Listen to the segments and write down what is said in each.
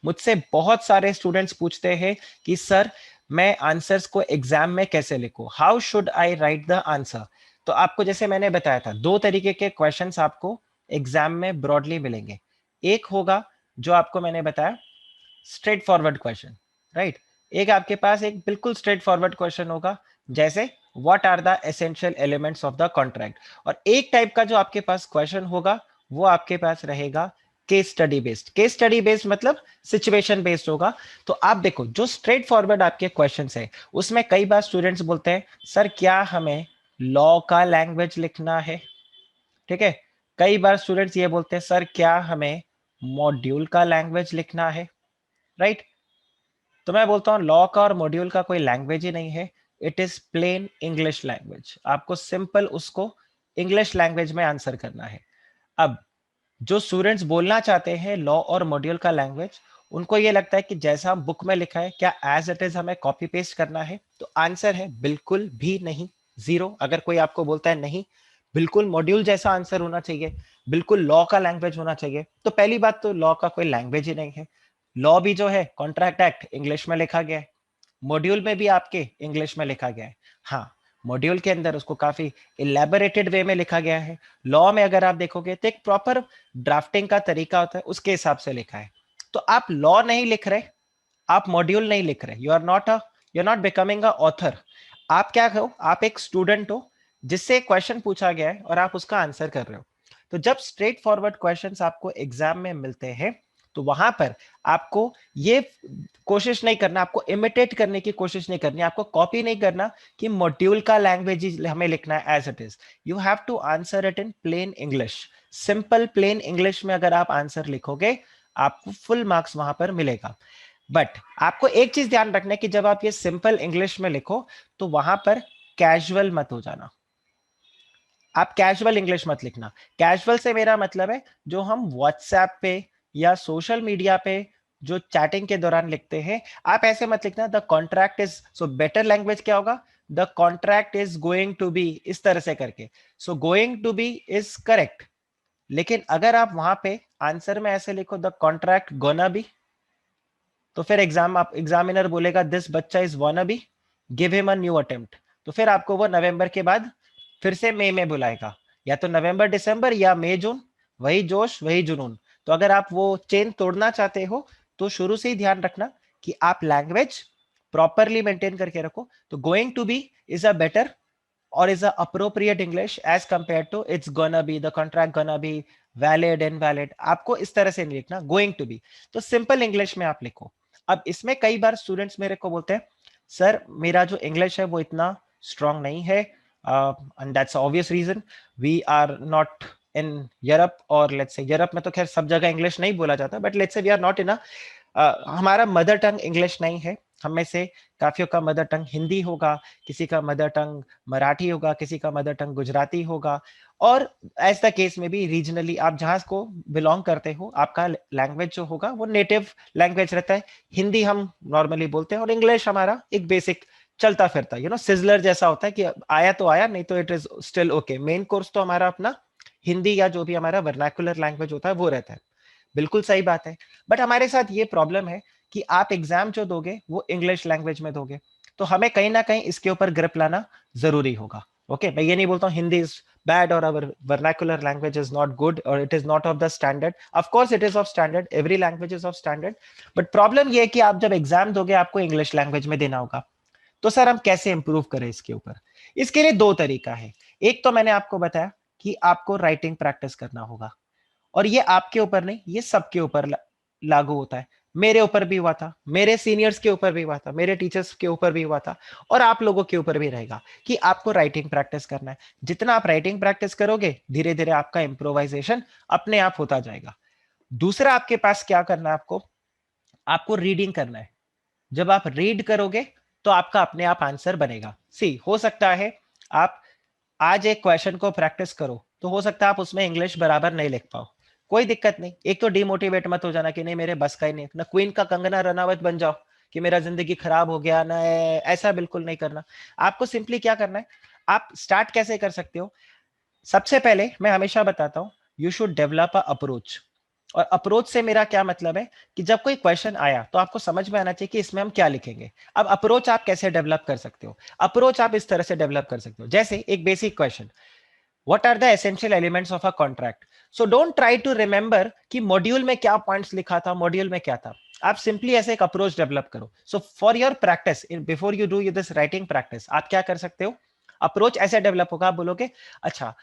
मुझसे बहुत सारे स्टूडेंट्स पूछते हैं कि सर मैं आंसर्स को एग्जाम में कैसे लिखूं, how should I right the answer. तो आपको जैसे मैंने बताया था, दो तरीके के क्वेश्चंस आपको एग्जाम में ब्रॉडली मिलेंगे। एक होगा जो आपको मैंने बताया स्ट्रेट फॉरवर्ड क्वेश्चन, राइट। एक आपके पास एक बिल्कुल स्ट्रेट फॉरवर्ड क्वेश्चन होगा, जैसे what are the essential elements of the contract. और एक टाइप का जो आपके पास क्वेश्चन होगा वो आपके पास रहेगा case study based. Case study based मतलब सिचुएशन बेस्ड होगा। तो आप देखो, जो स्ट्रेट फॉरवर्ड आपके क्वेश्चंस है उसमें कई बार स्टूडेंट्स बोलते हैं सर क्या हमें लॉ का लैंग्वेज लिखना है, ठीक है। कई बार स्टूडेंट्स ये बोलते हैं सर क्या हमें मॉड्यूल का लैंग्वेज लिखना है, राइट। तो मैं बोलता हूं लॉ का और मॉड्यूल का कोई लैंग्वेज ही नहीं है, it is plain English language. आपको सिंपल उसको इंग्लिश लैंग्वेज में आंसर करना है। अब जो स्टूडेंट्स बोलना चाहते हैं लॉ और मॉड्यूल का लैंग्वेज, उनको ये लगता है कि जैसा हम बुक में लिखा है क्या एज इट इज हमें कॉपी पेस्ट करना है। तो आंसर है बिल्कुल भी नहीं, जीरो। अगर कोई आपको बोलता है नहीं बिल्कुल मॉड्यूल जैसा आंसर होना चाहिए, बिल्कुल लॉ का लैंग्वेज होना चाहिए, तो पहली बात तो लॉ का कोई लैंग्वेज ही नहीं है। लॉ भी जो है कॉन्ट्रैक्ट एक्ट इंग्लिश में लिखा गया है, मॉड्यूल में भी आपके इंग्लिश में लिखा गया है। हाँ, मॉड्यूल के अंदर उसको काफी इलेबोरेटेड वे में लिखा गया है। लॉ में अगर आप देखोगे तो एक प्रॉपर ड्राफ्टिंग का तरीका होता है, उसके हिसाब से लिखा है। तो आप लॉ नहीं लिख रहे, आप मॉड्यूल नहीं लिख रहे, you are not becoming a author. आप क्या हो, आप एक स्टूडेंट हो जिससे क्वेश्चन पूछा गया है और आप उसका आंसर कर रहे हो। तो जब स्ट्रेट फॉरवर्ड क्वेश्चंस आपको एग्जाम में मिलते हैं तो वहां पर आपको ये कोशिश नहीं करना, आपको इमिटेट करने की कोशिश नहीं करनी, आपको कॉपी नहीं करना कि मॉड्यूल का लैंग्वेज हमें लिखना है as it is. You have to answer it in plain English. Simple plain English में अगर आप आंसर लिखोगे आपको फुल मार्क्स वहां पर मिलेगा। बट आपको एक चीज ध्यान रखना है कि जब आप ये सिंपल इंग्लिश में लिखो तो वहां पर कैजुअल मत हो जाना। आप कैजुअल इंग्लिश मत लिखना। कैजुअल से मेरा मतलब है जो हम व्हाट्सएप पे या सोशल मीडिया पे जो चैटिंग के दौरान लिखते हैं, आप ऐसे मत लिखना the contract is, so better language क्या होगा, the contract is going to be, इस तरह से करके। So going to be is correct, लेकिन अगर आप वहां पे आंसर में ऐसे लिखो द कॉन्ट्रैक्ट गोना बी, तो फिर एग्जामिनर बोलेगा दिस बच्चा is wanna be, give him a new attempt. तो फिर आपको वो नवंबर के बाद फिर से मई में बुलाएगा, या तो नवंबर दिसंबर या मई जून, वही जोश वही जुनून। तो अगर आप वो चेन तोड़ना चाहते हो तो शुरू से ही ध्यान रखना कि आप लैंग्वेज प्रॉपरली मेंटेन करके रखो। तो going to be is a better or is a appropriate English as compared to it's gonna be, the contract gonna be, valid invalid। आपको इस तरह से नहीं लिखना, going to be। तो सिंपल इंग्लिश में आप लिखो। अब इसमें कई बार स्टूडेंट्स मेरे को बोलते हैं सर मेरा जो इंग्लिश है वो इतना स्ट्रांग नहीं है, and that's obvious reason, we are not in Europe, और लेट्स से यूरोप में तो खैर सब जगह इंग्लिश नहीं बोला जाता, but let's say we are not in हमारा मदर टंग इंग्लिश नहीं है। हम में से काफियों का मदर टंग हिंदी होगा, किसी का मदर टंग मराठी होगा, किसी का मदर टंग गुजराती होगा, और एज द केस में भी रीजनली आप जहां को बिलोंग करते हो आपका लैंग्वेज जो होगा वो नेटिव लैंग्वेज रहता है। हिंदी हम नॉर्मली बोलते हैं और इंग्लिश हमारा एक बेसिक चलता फिरता सिजलर जैसा होता है कि आया तो आया, नहीं तो it is still okay. Main course तो हमारा अपना हिंदी या जो भी हमारा वर्नाकुलर लैंग्वेज होता है वो रहता है। बिल्कुल सही बात है। बट हमारे साथ ये प्रॉब्लम है कि आप एग्जाम जो दोगे वो इंग्लिश लैंग्वेज में दोगे, तो हमें कहीं ना कहीं इसके ऊपर ग्रिप लाना जरूरी होगा। ओके, मैं ये नहीं बोलता हूँ हिंदी इज बैड और our vernacular language is not good और it is not of the standard. Of course it is of standard, every language is of standard. But problem ये है कि आप जब एग्जाम दोगे आपको इंग्लिश लैंग्वेज में देना होगा। तो सर हम कैसे इंप्रूव करें इसके ऊपर? इसके लिए दो तरीका है। एक तो मैंने आपको बताया कि आपको राइटिंग प्रैक्टिस करना होगा, और ये आपके ऊपर नहीं, ये सबके ऊपर लागू होता है। मेरे ऊपर भी हुआ था, मेरे सीनियर्स के ऊपर भी हुआ था, मेरे टीचर्स के ऊपर भी हुआ था, और आप लोगों के ऊपर भी रहेगा कि आपको राइटिंग प्रैक्टिस करना है। जितना आप राइटिंग प्रैक्टिस करोगे धीरे धीरे आपका इंप्रोवाइजेशन अपने आप होता जाएगा। दूसरा आपके पास क्या करना है, आपको आपको रीडिंग करना है। जब आप रीड करोगे तो आपका अपने आप आंसर बनेगा। सी हो सकता है आप आज एक क्वेश्चन को प्रैक्टिस करो तो हो सकता है आप उसमें इंग्लिश बराबर नहीं लिख पाओ, कोई दिक्कत नहीं। एक तो डिमोटिवेट मत हो जाना कि नहीं मेरे बस का ही नहीं, ना क्वीन का कंगना रनावत बन जाओ कि मेरा जिंदगी खराब हो गया ना, ऐसा बिल्कुल नहीं करना। आपको सिंपली क्या करना है, आप स्टार्ट कैसे कर सकते हो? सबसे पहले मैं हमेशा बताता हूं you should develop a approach. और अप्रोच से मेरा क्या मतलब है कि जब कोई क्वेश्चन आया तो आपको समझ में आना चाहिए कि इसमें हम क्या लिखेंगे। अब अप्रोच आप कैसे डेवलप कर सकते हो? अप्रोच आप इस तरह से डेवलप कर सकते हो, जैसे एक basic question, what are the essential elements of a contract? So don't try to remember कि मॉड्यूल में क्या पॉइंट्स लिखा था, मॉड्यूल में क्या था। आप सिंपली ऐसे एक अप्रोच डेवलप करो। So for your practice, before you do this writing practice, आप क्या कर सकते हो? अप्रोच ऐसे डेवलप होगा, आप बोलोगे अच्छा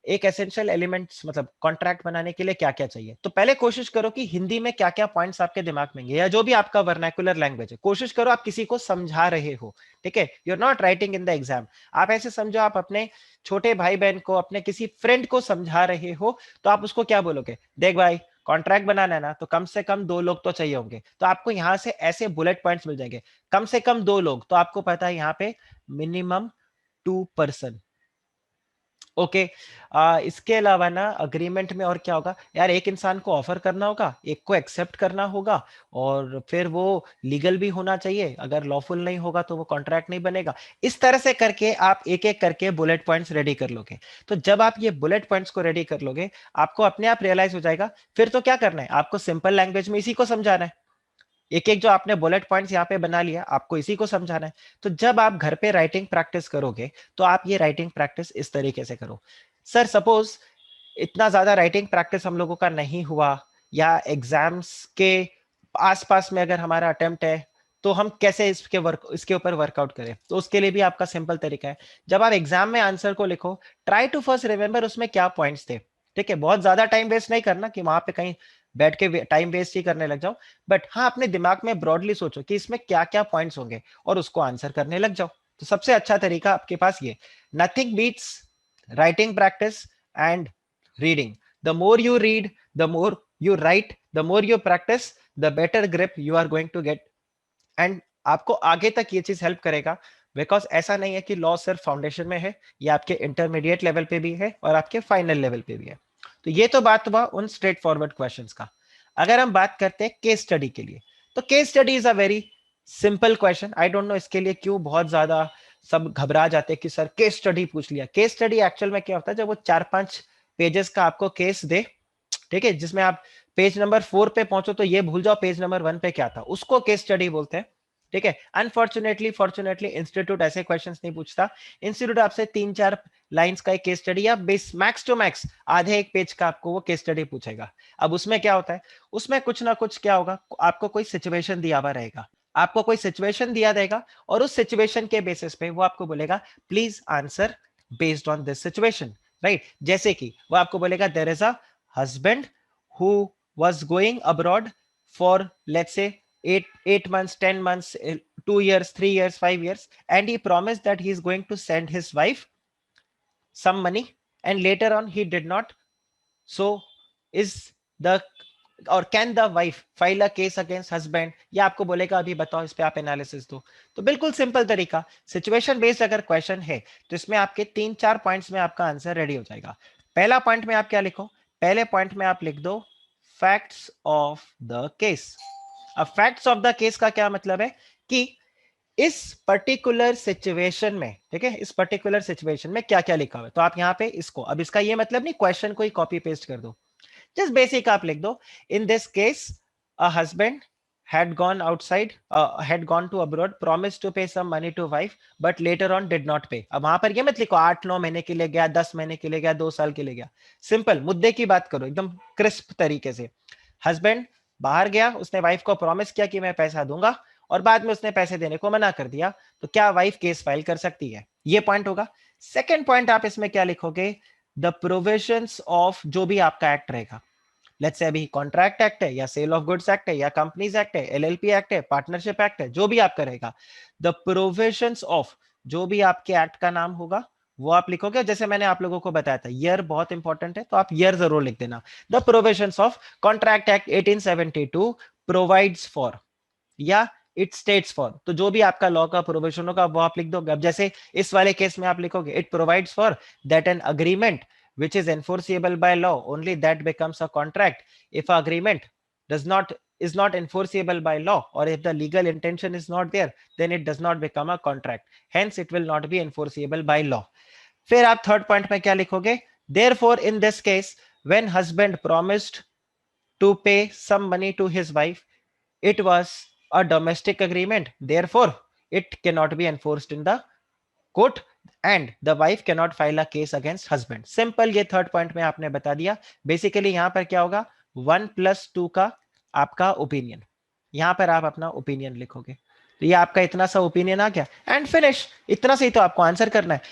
एक एसेंशियल एलिमेंट्स मतलब कॉन्ट्रैक्ट बनाने के लिए क्या क्या चाहिए। तो पहले कोशिश करो कि हिंदी में क्या क्या पॉइंट्स आपके दिमाग में या जो भी आपका वर्नाकुलर लैंग्वेज है, कोशिश करो आप किसी को समझा रहे हो। ठीक है, you are not writing in the exam. आप ऐसे समझो आप अपने छोटे भाई बहन को, अपने किसी फ्रेंड को समझा रहे हो, तो आप उसको क्या बोलोगे? देख भाई, कॉन्ट्रैक्ट बनाना है ना, तो कम से कम 2 लोग तो चाहिए होंगे। तो आपको यहां से ऐसे बुलेट पॉइंट्स मिल जाएंगे, कम से कम 2 लोग, तो आपको पता है यहाँ पे मिनिमम 2 पर्सन। ओके। इसके अलावा ना अग्रीमेंट में और क्या होगा यार, एक इंसान को ऑफर करना होगा, एक को एक्सेप्ट करना होगा, और फिर वो लीगल भी होना चाहिए। अगर लॉफुल नहीं होगा तो वो कॉन्ट्रैक्ट नहीं बनेगा। इस तरह से करके आप एक एक करके बुलेट पॉइंट्स रेडी कर लोगे। तो जब आप ये बुलेट पॉइंट्स को रेडी कर लोगे, आपको अपने आप रियलाइज हो जाएगा फिर तो क्या करना है, आपको सिंपल लैंग्वेज में इसी को समझाना है। एक एक जो आपने बुलेट पॉइंट्स यहाँ पे बना लिया, आपको इसी को समझाना है। तो जब आप घर पे राइटिंग प्रैक्टिस करोगे, तो आप ये राइटिंग प्रैक्टिस इस तरीके से करो। सर सपोज इतना ज्यादा राइटिंग प्रैक्टिस हम लोगों का नहीं हुआ, या एग्जाम्स के आसपास में अगर हमारा अटेम्प्ट है, तो हम कैसे इसके ऊपर वर्कआउट करें? तो उसके लिए भी आपका सिंपल तरीका है, जब आप एग्जाम में आंसर को लिखो, ट्राई टू फर्स्ट रिमेंबर उसमें क्या पॉइंट्स थे। ठीक है, बहुत ज्यादा टाइम वेस्ट नहीं करना कि वहां पे कहीं बैठ के टाइम वेस्ट ही करने लग जाओ। बट हाँ, अपने दिमाग में ब्रॉडली सोचो कि इसमें क्या क्या पॉइंट्स होंगे, और उसको आंसर करने लग जाओ। तो सबसे अच्छा तरीका आपके पास ये, nothing beats writing practice and reading. The more you read, the more you write, the more you practice, the better grip you are going to get. And आपको आगे तक ये चीज हेल्प करेगा, बिकॉज ऐसा नहीं है कि लॉ सिर्फ फाउंडेशन में है, ये आपके इंटरमीडिएट लेवल पे भी है और आपके फाइनल लेवल पे भी है। तो ये तो बात हुआ उन स्ट्रेट फॉरवर्ड क्वेश्चंस का। अगर हम बात करते हैं केस स्टडी के लिए, तो case study is a very simple question. I don't know इसके लिए क्यों बहुत ज्यादा सब घबरा जाते हैं कि सर केस स्टडी पूछ लिया। केस स्टडी एक्चुअल में क्या होता है, जब वो 4-5 पेजेस का आपको केस दे, ठीक है, जिसमें आप पेज नंबर 4 पे पहुंचो तो ये भूल जाओ पेज नंबर 1 पे क्या था, उसको केस स्टडी बोलते हैं। ठीक है, अनफॉर्चुनेटली फॉर्चुनेटली इंस्टीट्यूट ऐसे क्वेश्चंस नहीं पूछता। इंस्टीट्यूट आपसे 3-4 लाइंस का एक केस स्टडी या बेस मैक्स टू मैक्स आधे एक पेज का आपको वो केस स्टडी पूछेगा। अब उसमें क्या होता है, उसमें कुछ ना कुछ क्या होगा, आपको कोई सिचुएशन दिया हुआ रहेगा, आपको कोई सिचुएशन दिया देगा, और उस सिचुएशन के बेसिस पे वो आपको बोलेगा please answer based on this situation. Right, जैसे कि वो आपको बोलेगा there is a husband who was going abroad for let's say 8 months, 10 months, 2 years, 3 years, 5 years, and he promised that he is going to send his wife some money, and later on he did not. So is the और can the wife file a case against husband, या आपको बोलेगा अभी बताओ इस पे आप analysis दो। तो बिल्कुल सिंपल तरीका, सिचुएशन बेस्ड अगर क्वेश्चन है तो इसमें आपके 3-4 पॉइंट्स में आपका आंसर रेडी हो जाएगा। पहला पॉइंट में आप क्या लिखो, पहले पॉइंट में आप लिख दो फैक्ट्स ऑफ द केस। अब फैक्ट्स ऑफ द केस का क्या मतलब है कि इस पर्टिकुलर सिचुएशन में, ठीक है, इस पर्टिकुलर सिचुएशन में क्या क्या लिखा हुआ है, तो आप यहाँ पे इसको, अब इसका ये मतलब नहीं क्वेश्चन को ही कॉपी पेस्ट कर दो, जस्ट बेसिक आप लिख दो in this case a husband had gone outside, had gone to abroad, promised to pay some money to wife, but later on did not pay। अब वहां पर ये मत लिखो 8-9 महीने के लिए गया, 10 महीने के लिए गया, 2 साल के लिए गया। सिंपल मुद्दे की बात करो एकदम क्रिस्प तरीके से। हस्बैंड बाहर गया, उसने वाइफ को प्रॉमिस किया कि मैं पैसा दूंगा, और बाद में उसने पैसे देने को मना कर दिया, तो क्या वाइफ केस फाइल कर सकती है? ये पॉइंट होगा। सेकेंड पॉइंट आप इसमें क्या लिखोगे, द प्रोविजंस ऑफ जो भी आपका एक्ट रहेगा, लेट्स से अभी कॉन्ट्रैक्ट एक्ट है, या सेल ऑफ गुड्स एक्ट है, या कंपनीज एक्ट है, एलएलपी एक्ट है, पार्टनरशिप एक्ट है, जो भी आपका रहेगा, द प्रोविजंस ऑफ जो भी आपके एक्ट का नाम होगा वो आप लिखोगे। जैसे मैंने आप लोगों को बताया था ईयर बहुत इंपॉर्टेंट है, तो आप ईयर जरूर लिख देना। The provisions of contract act 1872 provides for, या इट स्टेट्स फॉर, तो जो भी आपका लॉ का प्रोविजन होगा वो आप लिख दोगे। अब जैसे इस वाले केस में आप लिखोगे it provides for that an agreement which is enforceable by law only that becomes a contract if a agreement does not is not enforceable by law, or if the legal intention is not there, then it does not become a contract, hence it will not be enforceable by law। फिर आप third point में क्या लिखोगे, therefore in this case when husband promised to pay some money to his wife. It was a domestic agreement, therefore it cannot be enforced in the court and the wife cannot file a case against husband. Simple, ये third point में आपने बता दिया. Basically यहां पर क्या होगा, 1+2 का आपका ओपिनियन, यहां पर आप अपना ओपिनियन लिखोगे. तो ये आपका इतना सा ओपिनियन आ गया एंड फिनिश. इतना से ही तो आपको आंसर करना है.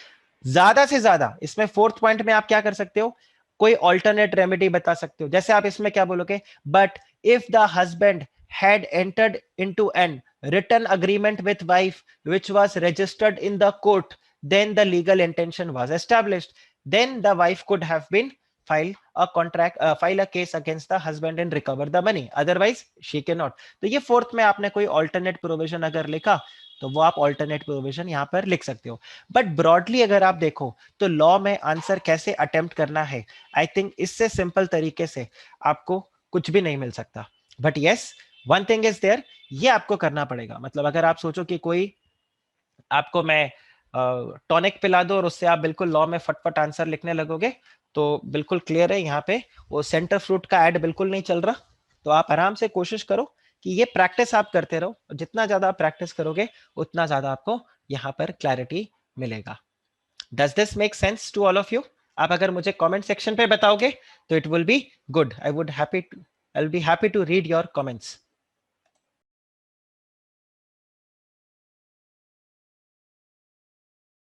ज्यादा से ज्यादा इसमें फोर्थ पॉइंट में आप क्या कर सकते हो, कोई ऑल्टरनेट रेमेडी बता सकते हो. जैसे आप इसमें क्या बोलोगे, but if the husband had entered into an written agreement with wife which was registered in the court, then the legal intention was established, then the wife could have been file a case against the husband and recover the money, otherwise she cannot. तो ये fourth में आपने कोई alternate provision अगर लिखा तो वो आप ऑल्टरनेट प्रोविजन यहां पर लिख सकते हो. बट ब्रॉडली अगर आप देखो तो लॉ में आंसर कैसे अटेम्प्ट करना है, आई थिंक इससे सिंपल तरीके से आपको कुछ भी नहीं मिल सकता. But yes, one thing is there, ये आपको करना पड़ेगा. मतलब अगर आप सोचो कि कोई आपको मैं टॉनिक पिला दो और उससे आप बिल्कुल लॉ में फटफट आंसर लिखने लगोगे, तो बिल्कुल क्लियर है यहाँ पे वो सेंटर फ्रूट का एड बिल्कुल नहीं चल रहा. तो आप आराम से कोशिश करो कि ये प्रैक्टिस आप करते रहो. जितना ज्यादा आप प्रैक्टिस करोगे उतना ज्यादा आपको यहाँ पर क्लैरिटी मिलेगा. Does this make sense to all of you? आप अगर मुझे कमेंट सेक्शन पे बताओगे तो it will be good. I will be happy to read your comments.